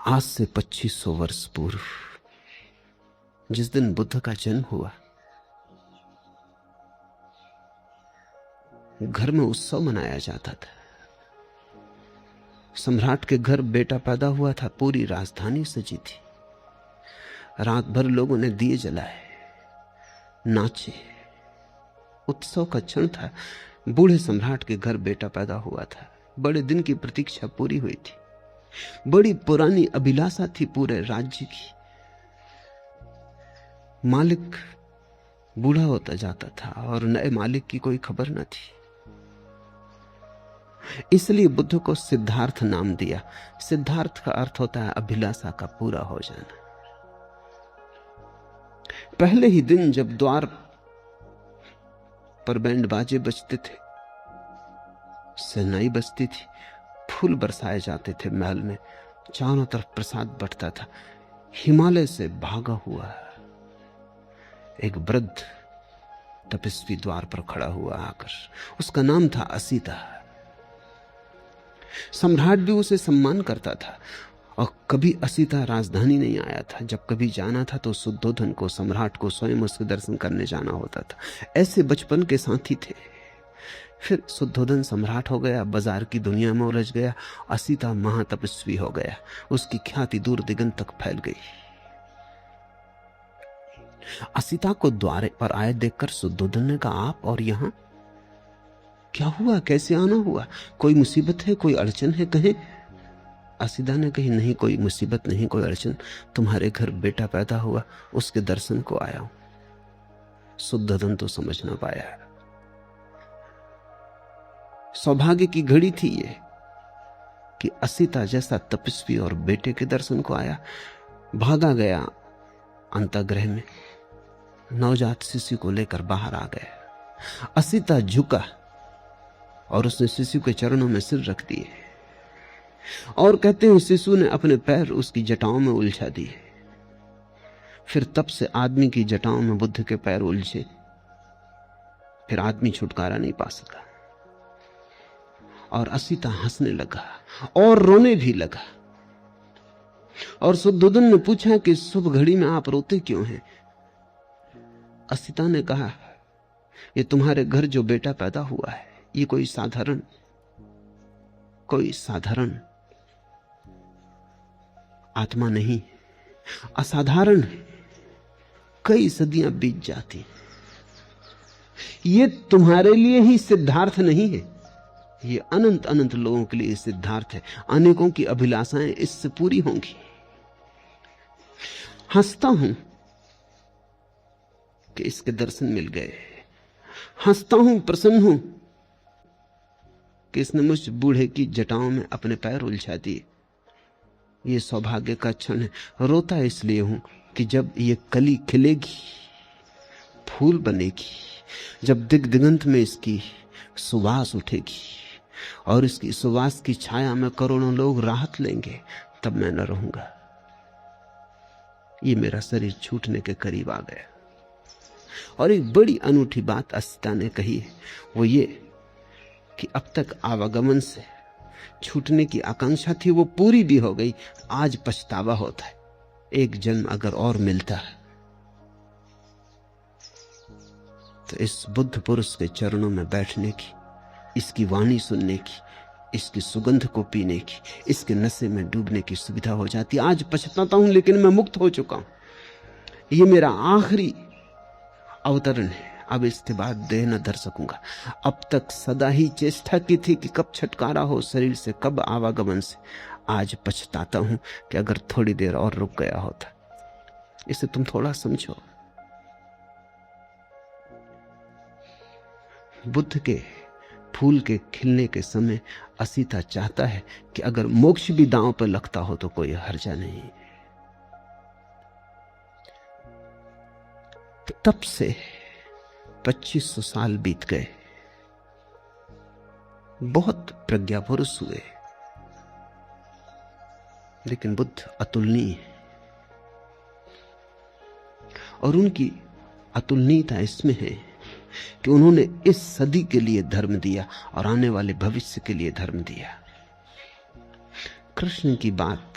आज से 2500 वर्ष पूर्व जिस दिन बुद्ध का जन्म हुआ, घर में उत्सव मनाया जाता था। सम्राट के घर बेटा पैदा हुआ था, पूरी राजधानी सजी थी। रात भर लोगों ने दिए जलाए, नाचे, उत्सव का क्षण था। बूढ़े सम्राट के घर बेटा पैदा हुआ था। बड़े दिन की प्रतीक्षा पूरी हुई थी। बड़ी पुरानी अभिलाषा थी पूरे राज्य की। मालिक बूढ़ा होता जाता था और नए मालिक की कोई खबर न थी। इसलिए बुद्ध को सिद्धार्थ नाम दिया। सिद्धार्थ का अर्थ होता है अभिलाषा का पूरा हो जाना। पहले ही दिन जब द्वार पर बैंड बाजे बजते थे, शहनाई बजती थी, फूल बरसाए जाते थे महल में, चारों तरफ प्रसाद बंटता था, हिमालय से भागा हुआ एक वृद्ध तपस्वी द्वार पर खड़ा हुआ आकर। उसका नाम था असीता। सम्राट भी उसे सम्मान करता था और कभी असीता राजधानी नहीं आया था। जब कभी जाना था तो शुद्धोधन को, सम्राट को स्वयं उसके दर्शन करने जाना होता था। ऐसे बचपन के साथी थे। फिर शुद्धोधन सम्राट हो गया, बाजार की दुनिया में उलझ गया। असीता महातपस्वी हो गया, उसकी ख्याति दूर दिगंत तक फैल गई। असीता को द्वार पर आए देखकर शुद्धोधन ने कहा, आप और यहां क्या हुआ, कैसे आना हुआ? कोई मुसीबत है, कोई अड़चन है? कहे। असीता ने कही, नहीं, कोई मुसीबत नहीं, कोई अड़चन। तुम्हारे घर बेटा पैदा हुआ, उसके दर्शन को आया हूं। शुद्धोधन तो समझ ना पाया। सौभाग्य की घड़ी थी ये कि असीता जैसा तपस्वी और बेटे के दर्शन को आया। भागा गया अंतःगृह में, नवजात शिशु को लेकर बाहर आ गया। असीता झुका और उसने शिशु के चरणों में सिर रख दिए और कहते हैं शिशु ने अपने पैर उसकी जटाओं में उलझा दिए। फिर तब से आदमी की जटाओं में बुद्ध के पैर उलझे। फिर आदमी छुटकारा नहीं पा सका और असीता हंसने लगा और रोने भी लगा। और शुद्धोधन ने पूछा कि शुभ घड़ी में आप रोते क्यों हैं? असीता ने कहा, ये तुम्हारे घर जो बेटा पैदा हुआ है, ये कोई साधारण आत्मा नहीं, असाधारण है। कई सदियां बीत जाती, ये तुम्हारे लिए ही सिद्धार्थ नहीं है, ये अनंत अनंत लोगों के लिए सिद्धार्थ है। अनेकों की अभिलाषाएं इससे पूरी होंगी। हंसता हूं कि इसके दर्शन मिल गए, हंसता हूं, प्रसन्न हूं कि इसने मुझ बूढ़े की जटाओं में अपने पैर उलझा दिए। ये सौभाग्य का क्षण है। रोता इसलिए हूं कि जब ये कली खिलेगी, फूल बनेगी, जब दिग दिगंत में इसकी सुवास उठेगी और इसकी सुवास की छाया में करोड़ों लोग राहत लेंगे, तब मैं न रहूंगा। ये मेरा शरीर छूटने के करीब आ गया। और एक बड़ी अनूठी बात असीता ने कही है, वो ये कि अब तक आवागमन से छूटने की आकांक्षा थी, वो पूरी भी हो गई। आज पछतावा होता है, एक जन्म अगर और मिलता तो इस बुद्ध पुरुष के चरणों में बैठने की, इसकी वाणी सुनने की, इसकी सुगंध को पीने की, इसके नशे में डूबने की सुविधा हो जाती। आज पछताता हूं, लेकिन मैं मुक्त हो चुका हूं। ये मेरा आखिरी अवतरण है, अब इसके बाद देह न धर सकूंगा। अब तक सदा ही चेष्टा की थी कि कब छुटकारा हो शरीर से, कब आवागमन से। आज पछताता हूं कि अगर थोड़ी देर और रुक गया होता। इसे तुम थोड़ा समझो। बुद्ध के फूल के खिलने के समय असीता चाहता है कि अगर मोक्ष भी दांव पर लगता हो तो कोई हर्जा नहीं। तब से 2500 साल बीत गए। बहुत प्रज्ञा पुरुष हुए, लेकिन बुद्ध अतुलनीय है। और उनकी अतुलनीयता इसमें है कि उन्होंने इस सदी के लिए धर्म दिया और आने वाले भविष्य के लिए धर्म दिया। कृष्ण की बात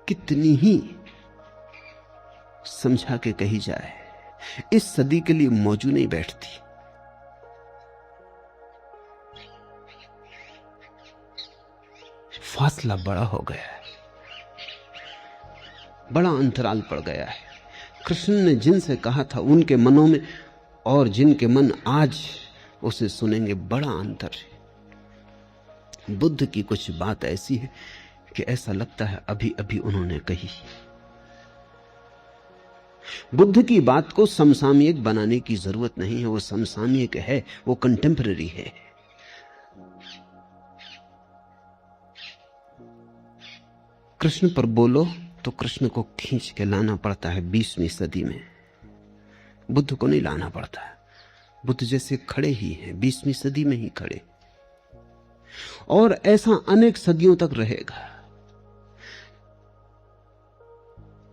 कितनी ही समझा के कही जाए, इस सदी के लिए मौजू नहीं बैठती। फासला बड़ा हो गया है, बड़ा अंतराल पड़ गया है। कृष्ण ने जिनसे कहा था उनके मनों में और जिनके मन आज उसे सुनेंगे, बड़ा अंतर है। बुद्ध की कुछ बात ऐसी है कि ऐसा लगता है अभी अभी उन्होंने कही। बुद्ध की बात को समसामयिक बनाने की जरूरत नहीं है, वो समसामयिक है, वो कंटेम्पररी है। कृष्ण पर बोलो तो कृष्ण को खींच के लाना पड़ता है 20वीं सदी में, बुद्ध को नहीं लाना पड़ता। बुद्ध जैसे खड़े ही हैं 20वीं सदी में ही खड़े, और ऐसा अनेक सदियों तक रहेगा,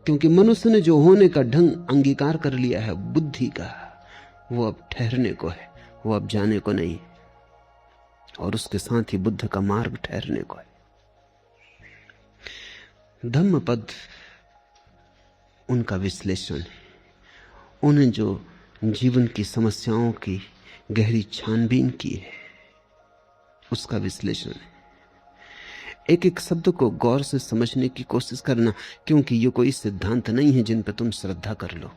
क्योंकि मनुष्य ने जो होने का ढंग अंगीकार कर लिया है बुद्धि का, वो अब ठहरने को है, वो अब जाने को नहीं, और उसके साथ ही बुद्ध का मार्ग ठहरने को है। धम्मपद उनका विश्लेषण है, उन्हें जो जीवन की समस्याओं की गहरी छानबीन की है उसका विश्लेषण है। एक एक शब्द को गौर से समझने की कोशिश करना, क्योंकि ये कोई सिद्धांत नहीं है जिन पर तुम श्रद्धा कर लो।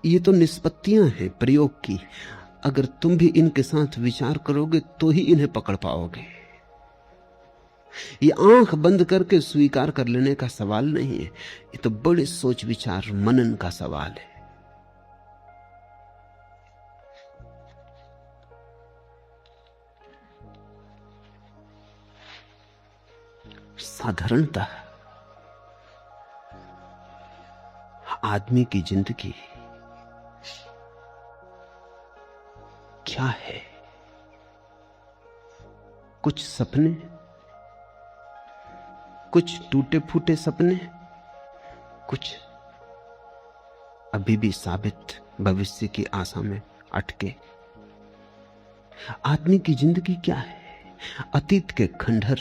ये तो निष्पत्तियां हैं प्रयोग की, अगर तुम भी इनके साथ विचार करोगे तो ही इन्हें पकड़ पाओगे। ये आंख बंद करके स्वीकार कर लेने का सवाल नहीं है, ये तो बड़े सोच विचार मनन का सवाल है। साधारणतः आदमी की जिंदगी क्या है? कुछ सपने, कुछ टूटे फूटे सपने, कुछ अभी भी साबित भविष्य की आशा में अटके। आदमी की जिंदगी क्या है? अतीत के खंडहर,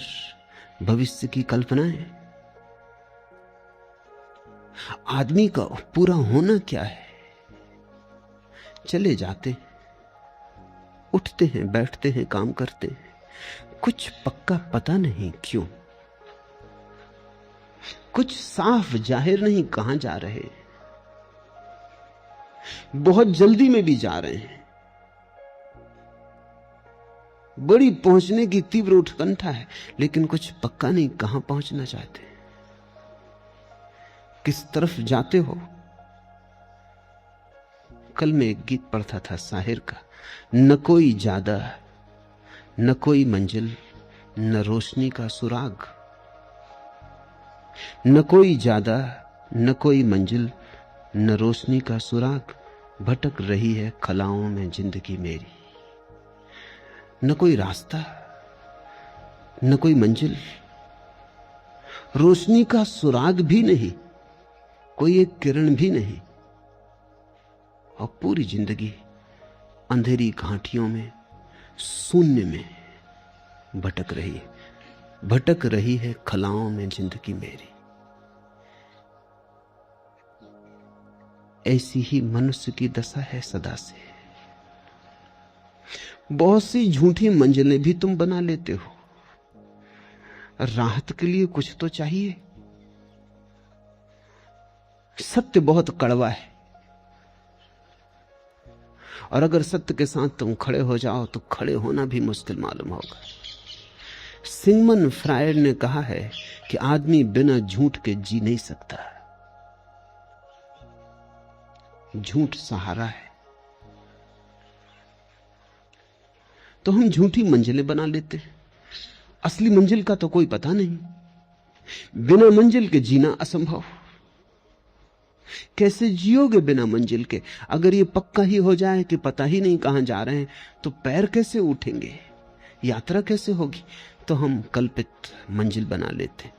भविष्य की कल्पनाएं। आदमी का पूरा होना क्या है? चले जाते, उठते हैं, बैठते हैं, काम करते हैं, कुछ पक्का पता नहीं क्यों, कुछ साफ जाहिर नहीं कहां जा रहे, बहुत जल्दी में भी जा रहे हैं, बड़ी पहुंचने की तीव्र उत्कंठा है, लेकिन कुछ पक्का नहीं कहां पहुंचना चाहते, किस तरफ जाते हो। कल मैं एक गीत पढ़ता था शाहिर का, न कोई ज्यादा न कोई मंजिल न रोशनी का सुराग, न कोई ज्यादा न कोई मंजिल न रोशनी का सुराग, भटक रही है खलाओं में जिंदगी मेरी। न कोई रास्ता, न कोई मंजिल, रोशनी का सुराग भी नहीं, कोई एक किरण भी नहीं, और पूरी जिंदगी अंधेरी घाटियों में, शून्य में भटक रही है, भटक रही है खलाओं में जिंदगी मेरी। ऐसी ही मनुष्य की दशा है सदा से। बहुत सी झूठी मंजिलें भी तुम बना लेते हो, राहत के लिए कुछ तो चाहिए। सत्य बहुत कड़वा है, और अगर सत्य के साथ तुम खड़े हो जाओ तो खड़े होना भी मुश्किल मालूम होगा। सिगमंड फ्रायड ने कहा है कि आदमी बिना झूठ के जी नहीं सकता, झूठ सहारा है। तो हम झूठी मंजिलें बना लेते हैं, असली मंजिल का तो कोई पता नहीं, बिना मंजिल के जीना असंभव। कैसे जियोगे बिना मंजिल के? अगर ये पक्का ही हो जाए कि पता ही नहीं कहां जा रहे हैं, तो पैर कैसे उठेंगे, यात्रा कैसे होगी? तो हम कल्पित मंजिल बना लेते,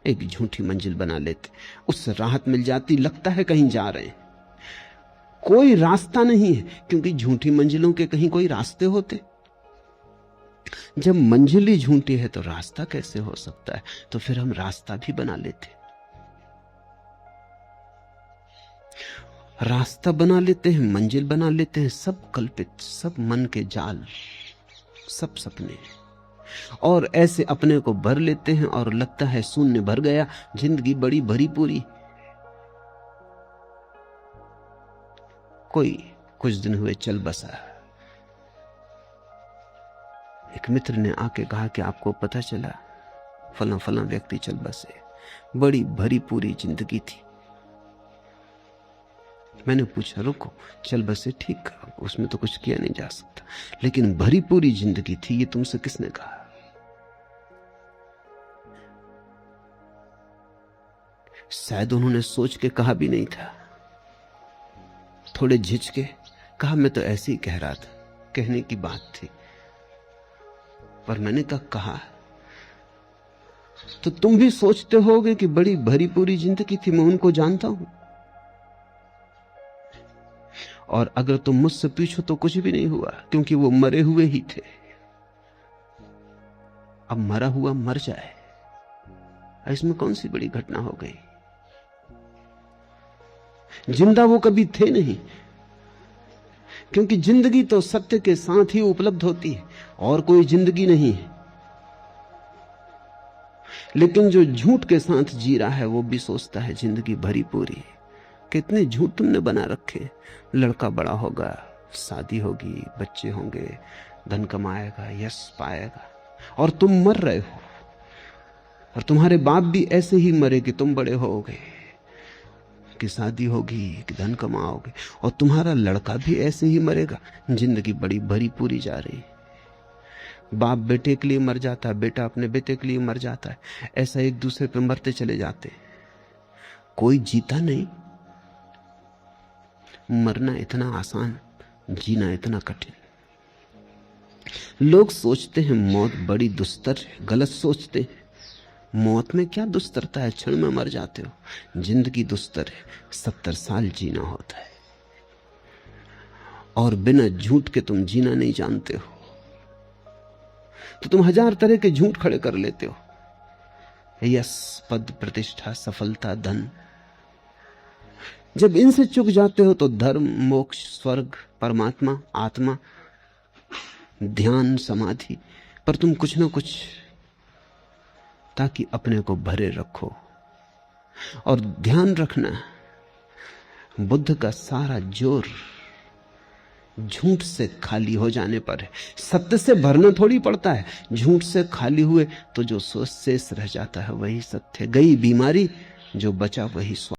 एक झूठी मंजिल बना लेते, उससे राहत मिल जाती, लगता है कहीं जा रहे हैं। कोई रास्ता नहीं है, क्योंकि झूठी मंजिलों के कहीं कोई रास्ते होते? जब मंजिल ही झूठी है तो रास्ता कैसे हो सकता है? तो फिर हम रास्ता भी बना लेते, रास्ता बना लेते हैं, मंजिल बना लेते हैं, सब कल्पित, सब मन के जाल, सब सपने, और ऐसे अपने को भर लेते हैं और लगता है शून्य भर गया, जिंदगी बड़ी भरी पूरी। कोई कुछ दिन हुए चल बसा, एक मित्र ने आके कहा कि आपको पता चला फला फला व्यक्ति चल बसे, बड़ी भरी पूरी जिंदगी थी। मैंने पूछा रुको, चल बसे ठीक, उसमें तो कुछ किया नहीं जा सकता, लेकिन भरी पूरी जिंदगी थी, ये तुमसे किसने कहा? शायद उन्होंने सोच के कहा भी नहीं था, थोड़े झिझके कहा मैं तो ऐसे ही कह रहा था, कहने की बात थी। पर मैंने कहा तो तुम भी सोचते होगे कि बड़ी भरी पूरी जिंदगी थी, मैं उनको जानता हूं, और अगर तुम मुझसे पूछो तो कुछ भी नहीं हुआ, क्योंकि वो मरे हुए ही थे। अब मरा हुआ मर जाए, इसमें कौन सी बड़ी घटना हो गई? जिंदा वो कभी थे नहीं, क्योंकि जिंदगी तो सत्य के साथ ही उपलब्ध होती है, और कोई जिंदगी नहीं है। लेकिन जो झूठ के साथ जी रहा है वो भी सोचता है जिंदगी भरी पूरी है। कितने झूठ तुमने बना रखे, लड़का बड़ा होगा, शादी होगी, बच्चे होंगे, धन कमाएगा, यश पाएगा, और तुम मर रहे हो। और तुम्हारे बाप भी ऐसे ही मरे कि तुम बड़े होगे, कि शादी होगी, कि धन कमाओगे, और तुम्हारा लड़का भी ऐसे ही मरेगा। जिंदगी बड़ी भरी पूरी जा रही, बाप बेटे के लिए मर जाता है, बेटा अपने बेटे के लिए मर जाता है, ऐसा एक दूसरे पे मरते चले जाते, कोई जीता नहीं। मरना इतना आसान, जीना इतना कठिन। लोग सोचते हैं मौत बड़ी दुस्तर है, गलत सोचते हैं। मौत में क्या दुस्तरता है, क्षण में मर जाते हो। जिंदगी दुस्तर है, 70 साल जीना होता है, और बिना झूठ के तुम जीना नहीं जानते हो, तो तुम 1000 तरह के झूठ खड़े कर लेते हो। यश, पद, प्रतिष्ठा, सफलता, धन, जब इनसे चूक जाते हो तो धर्म, मोक्ष, स्वर्ग, परमात्मा, आत्मा, ध्यान, समाधि, पर तुम कुछ ना कुछ ताकि अपने को भरे रखो। और ध्यान रखना, बुद्ध का सारा जोर झूठ से खाली हो जाने पर है। सत्य से भरना थोड़ी पड़ता है, झूठ से खाली हुए तो जो शेष रह जाता है वही सत्य। गई बीमारी, जो बचा वही स्वास्थ्य।